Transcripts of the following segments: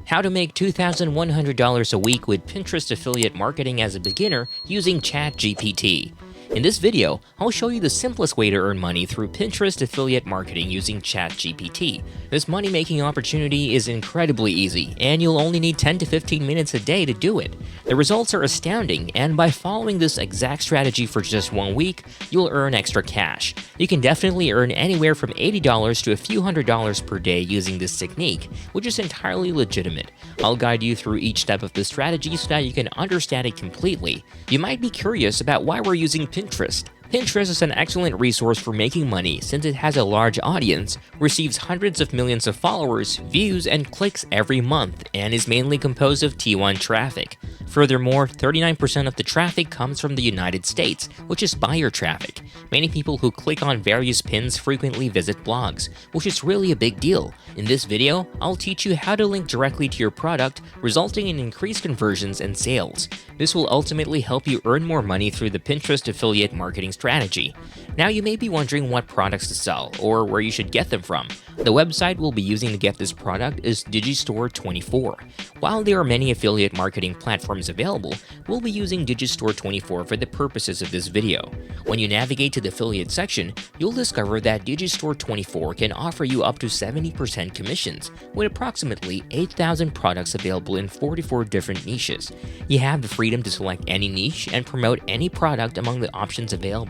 How to make $2,100 a week with Pinterest affiliate marketing as a beginner using ChatGPT. In this video, I'll show you the simplest way to earn money through Pinterest affiliate marketing using ChatGPT. This money-making opportunity is incredibly easy, and you'll only need 10 to 15 minutes a day to do it. The results are astounding, and by following this exact strategy for just 1 week, you'll earn extra cash. You can definitely earn anywhere from $80 to a few $100s per day using this technique, which is entirely legitimate. I'll guide you through each step of the strategy so that you can understand it completely. You might be curious about why we're using Pinterest. Pinterest is an excellent resource for making money since it has a large audience, receives hundreds of millions of followers, views, and clicks every month, and is mainly composed of T1 traffic. Furthermore, 39% of the traffic comes from the United States, which is buyer traffic. Many people who click on various pins frequently visit blogs, which is really a big deal. In this video, I'll teach you how to link directly to your product, resulting in increased conversions and sales. This will ultimately help you earn more money through the Pinterest affiliate marketing strategy. Now you may be wondering what products to sell or where you should get them from. The website we'll be using to get this product is Digistore24. While there are many affiliate marketing platforms available, we'll be using Digistore24 for the purposes of this video. When you navigate to the affiliate section, you'll discover that Digistore24 can offer you up to 70% commissions, with approximately 8,000 products available in 44 different niches. You have the freedom to select any niche and promote any product among the options available.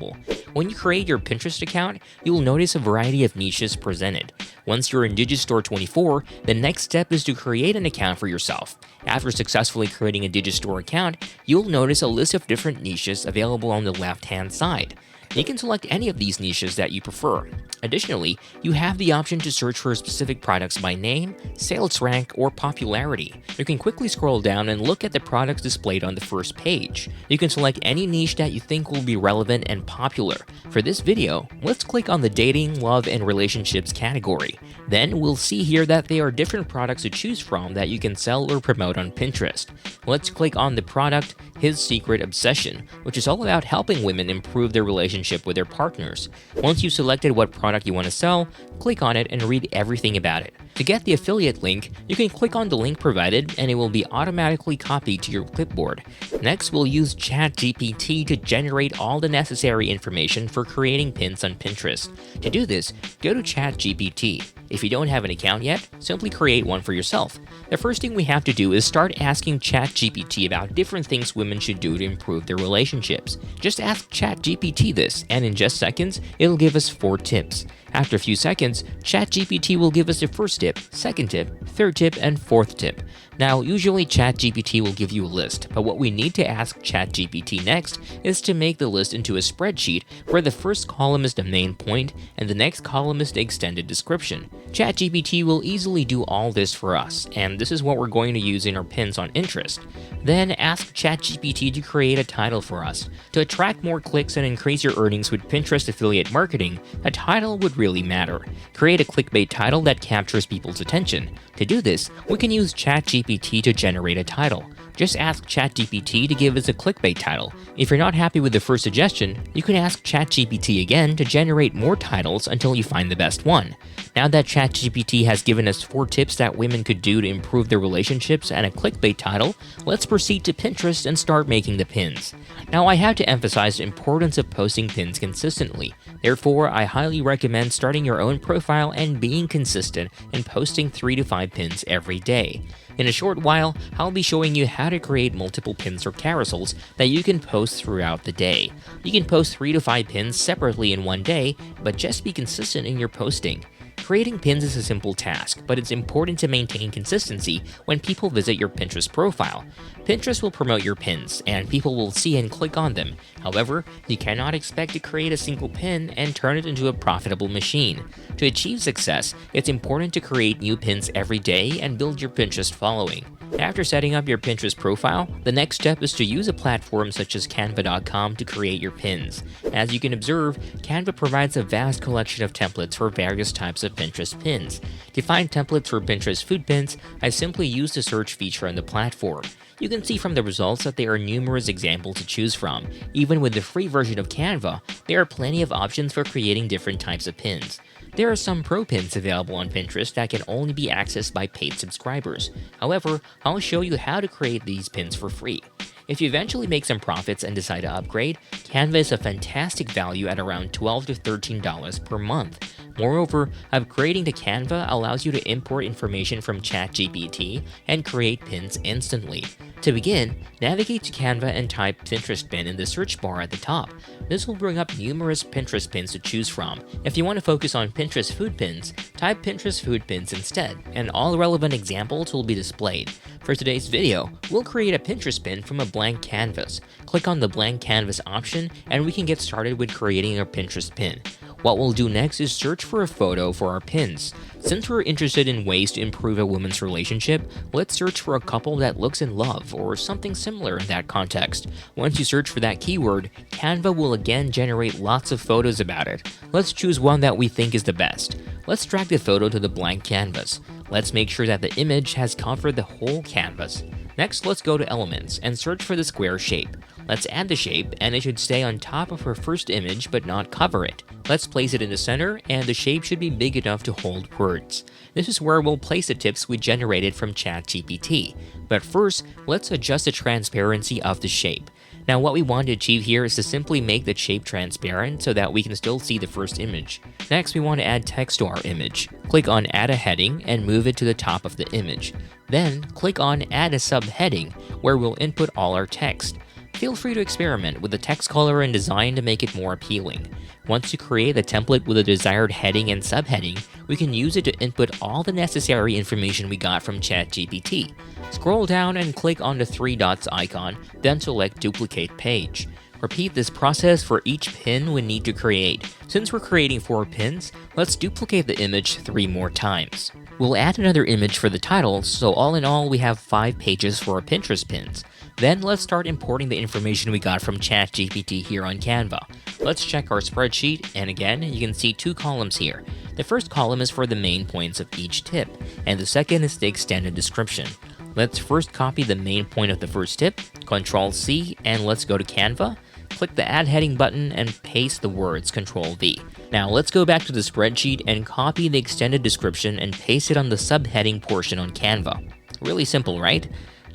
When you create your Pinterest account, you'll notice a variety of niches presented. Once you're in Digistore24, the next step is to create an account for yourself. After successfully creating a Digistore account, you'll notice a list of different niches available on the left-hand side. You can select any of these niches that you prefer. Additionally, you have the option to search for specific products by name, sales rank, or popularity. You can quickly scroll down and look at the products displayed on the first page. You can select any niche that you think will be relevant and popular. For this video, let's click on the dating, love, and relationships category. Then we'll see here that there are different products to choose from that you can sell or promote on Pinterest. Let's click on the product, His Secret Obsession, which is all about helping women improve their relationship with their partners. Once you've selected what product you want to sell, click on it and read everything about it. To get the affiliate link, you can click on the link provided and it will be automatically copied to your clipboard. Next, we'll use ChatGPT to generate all the necessary information for creating pins on Pinterest. To do this, go to ChatGPT. If you don't have an account yet, simply create one for yourself. The first thing we have to do is start asking ChatGPT about different things women should do to improve their relationships. Just ask ChatGPT this, and in just seconds, it'll give us 4 tips. After a few seconds, ChatGPT will give us the first tip, second tip, third tip, and 4th tip. Now, usually ChatGPT will give you a list, but what we need to ask ChatGPT next is to make the list into a spreadsheet where the first column is the main point and the next column is the extended description. ChatGPT will easily do all this for us, and this is what we're going to use in our pins on interest. Then ask ChatGPT to create a title for us. To attract more clicks and increase your earnings with Pinterest affiliate marketing, a title would really matter. Create a clickbait title that captures people's attention. To do this, we can use ChatGPT to generate a title. Just ask ChatGPT to give us a clickbait title. If you're not happy with the first suggestion, you can ask ChatGPT again to generate more titles until you find the best one. Now that ChatGPT has given us 4 tips that women could do to improve their relationships and a clickbait title, let's proceed to Pinterest and start making the pins. Now, I have to emphasize the importance of posting pins consistently. Therefore, I highly recommend starting your own profile and being consistent and posting 3 to 5 pins every day. In a short while, I'll be showing you how to create multiple pins or carousels that you can post throughout the day. You can post 3 to 5 pins separately in one day, but just be consistent in your posting. Creating pins is a simple task, but it's important to maintain consistency when people visit your Pinterest profile. Pinterest will promote your pins, and people will see and click on them. However, you cannot expect to create a single pin and turn it into a profitable machine. To achieve success, it's important to create new pins every day and build your Pinterest following. After setting up your Pinterest profile, the next step is to use a platform such as Canva.com to create your pins. As you can observe, Canva provides a vast collection of templates for various types of Pinterest pins. To find templates for Pinterest food pins, I simply use the search feature on the platform. You can see from the results that there are numerous examples to choose from. Even with the free version of Canva, there are plenty of options for creating different types of pins. There are some pro pins available on Pinterest that can only be accessed by paid subscribers. However, I'll show you how to create these pins for free. If you eventually make some profits and decide to upgrade, Canva is a fantastic value at around $12 to $13 per month. Moreover, upgrading to Canva allows you to import information from ChatGPT and create pins instantly. To begin, navigate to Canva and type Pinterest pin in the search bar at the top. This will bring up numerous Pinterest pins to choose from. If you want to focus on Pinterest food pins, type Pinterest food pins instead, and all relevant examples will be displayed. For today's video, we'll create a Pinterest pin from a blank canvas. Click on the blank canvas option and we can get started with creating a Pinterest pin. What we'll do next is search for a photo for our pins. Since we're interested in ways to improve a woman's relationship, let's search for a couple that looks in love or something similar in that context. Once you search for that keyword, Canva will again generate lots of photos about it. Let's choose one that we think is the best. Let's drag the photo to the blank canvas. Let's make sure that the image has covered the whole canvas. Next, let's go to Elements and search for the square shape. Let's add the shape and it should stay on top of our first image but not cover it. Let's place it in the center and the shape should be big enough to hold words. This is where we'll place the tips we generated from ChatGPT. But first, let's adjust the transparency of the shape. Now what we want to achieve here is to simply make the shape transparent so that we can still see the first image. Next, we want to add text to our image. Click on Add a Heading and move it to the top of the image. Then, click on Add a Subheading, where we'll input all our text. Feel free to experiment with the text color and design to make it more appealing. Once you create the template with a desired heading and subheading, we can use it to input all the necessary information we got from ChatGPT. Scroll down and click on the three dots icon, then select Duplicate Page. Repeat this process for each pin we need to create. Since we're creating 4 pins, let's duplicate the image 3 more times. We'll add another image for the title, so all in all we have 5 pages for our Pinterest pins. Then let's start importing the information we got from ChatGPT here on Canva. Let's check our spreadsheet, and again, you can see 2 columns here. The first column is for the main points of each tip, and the second is the extended description. Let's first copy the main point of the first tip, Ctrl-C, and let's go to Canva. Click the Add Heading button and paste the words, Ctrl-V. Now let's go back to the spreadsheet and copy the extended description and paste it on the subheading portion on Canva. Really simple, right?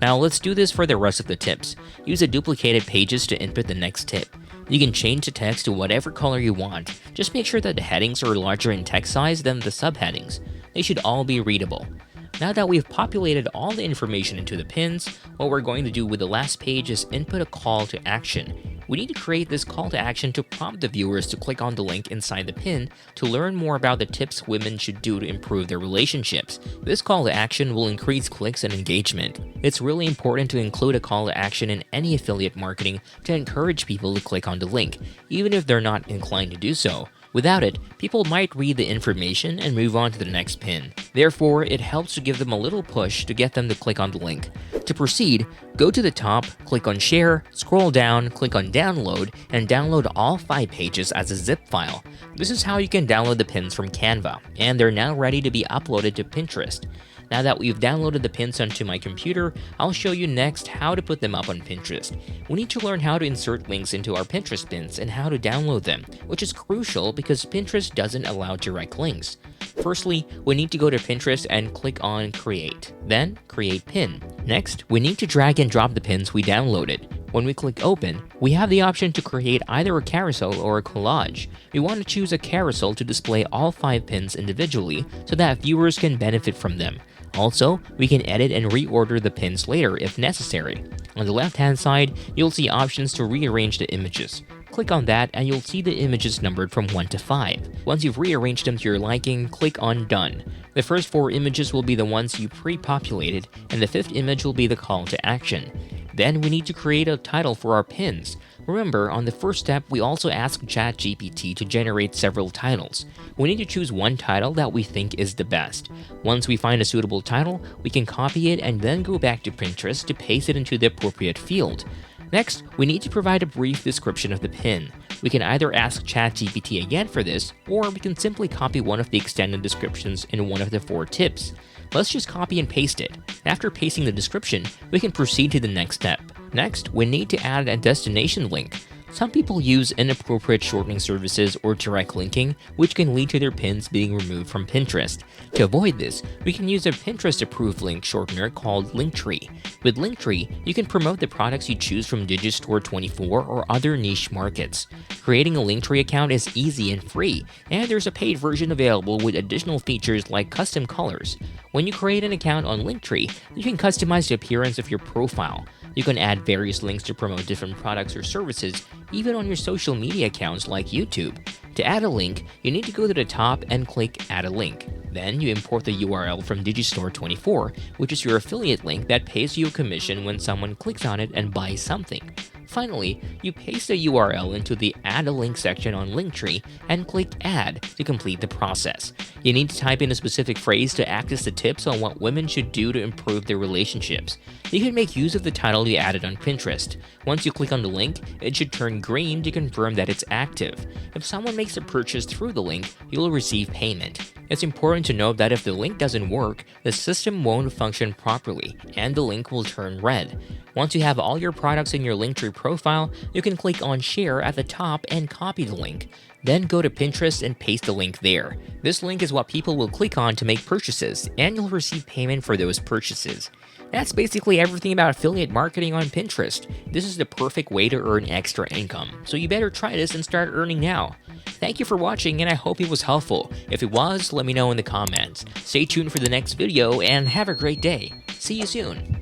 Now let's do this for the rest of the tips. Use the duplicated pages to input the next tip. You can change the text to whatever color you want. Just make sure that the headings are larger in text size than the subheadings. They should all be readable. Now that we've populated all the information into the pins, what we're going to do with the last page is input a call to action. We need to create this call to action to prompt the viewers to click on the link inside the pin to learn more about the tips women should do to improve their relationships. This call to action will increase clicks and engagement. It's really important to include a call to action in any affiliate marketing to encourage people to click on the link, even if they're not inclined to do so. Without it, people might read the information and move on to the next pin. Therefore, it helps to give them a little push to get them to click on the link. To proceed, go to the top, click on Share, scroll down, click on Download, and download all 5 pages as a zip file. This is how you can download the pins from Canva, and they're now ready to be uploaded to Pinterest. Now that we've downloaded the pins onto my computer, I'll show you next how to put them up on Pinterest. We need to learn how to insert links into our Pinterest pins and how to download them, which is crucial because Pinterest doesn't allow direct links. Firstly, we need to go to Pinterest and click on Create, then Create Pin. Next, we need to drag and drop the pins we downloaded. When we click Open, we have the option to create either a carousel or a collage. We want to choose a carousel to display all 5 pins individually so that viewers can benefit from them. Also, we can edit and reorder the pins later if necessary. On the left-hand side, you'll see options to rearrange the images. Click on that and you'll see the images numbered from 1 to 5. Once you've rearranged them to your liking, click on Done. The first 4 images will be the ones you pre-populated, and the 5th image will be the call to action. Then we need to create a title for our pins. Remember, on the first step, we also asked ChatGPT to generate several titles. We need to choose one title that we think is the best. Once we find a suitable title, we can copy it and then go back to Pinterest to paste it into the appropriate field. Next, we need to provide a brief description of the pin. We can either ask ChatGPT again for this, or we can simply copy one of the extended descriptions in one of the 4 tips. Let's just copy and paste it. After pasting the description, we can proceed to the next step. Next, we need to add a destination link. Some people use inappropriate shortening services or direct linking, which can lead to their pins being removed from Pinterest. To avoid this, we can use a Pinterest-approved link shortener called Linktree. With Linktree, you can promote the products you choose from Digistore24 or other niche markets. Creating a Linktree account is easy and free, and there's a paid version available with additional features like custom colors. When you create an account on Linktree, you can customize the appearance of your profile. You can add various links to promote different products or services, even on your social media accounts like YouTube. To add a link, you need to go to the top and click Add a Link. Then you import the URL from Digistore24, which is your affiliate link that pays you a commission when someone clicks on it and buys something. Finally, you paste the URL into the Add a Link section on Linktree and click Add to complete the process. You need to type in a specific phrase to access the tips on what women should do to improve their relationships. You can make use of the title you added on Pinterest. Once you click on the link, it should turn green to confirm that it's active. If someone makes a purchase through the link, you'll receive payment. It's important to note that if the link doesn't work, the system won't function properly, and the link will turn red. Once you have all your products in your Linktree profile, you can click on Share at the top and copy the link. Then go to Pinterest and paste the link there. This link is what people will click on to make purchases, and you'll receive payment for those purchases. That's basically everything about affiliate marketing on Pinterest. This is the perfect way to earn extra income, so you better try this and start earning now. Thank you for watching, and I hope it was helpful. If it was, let me know in the comments. Stay tuned for the next video, and have a great day. See you soon.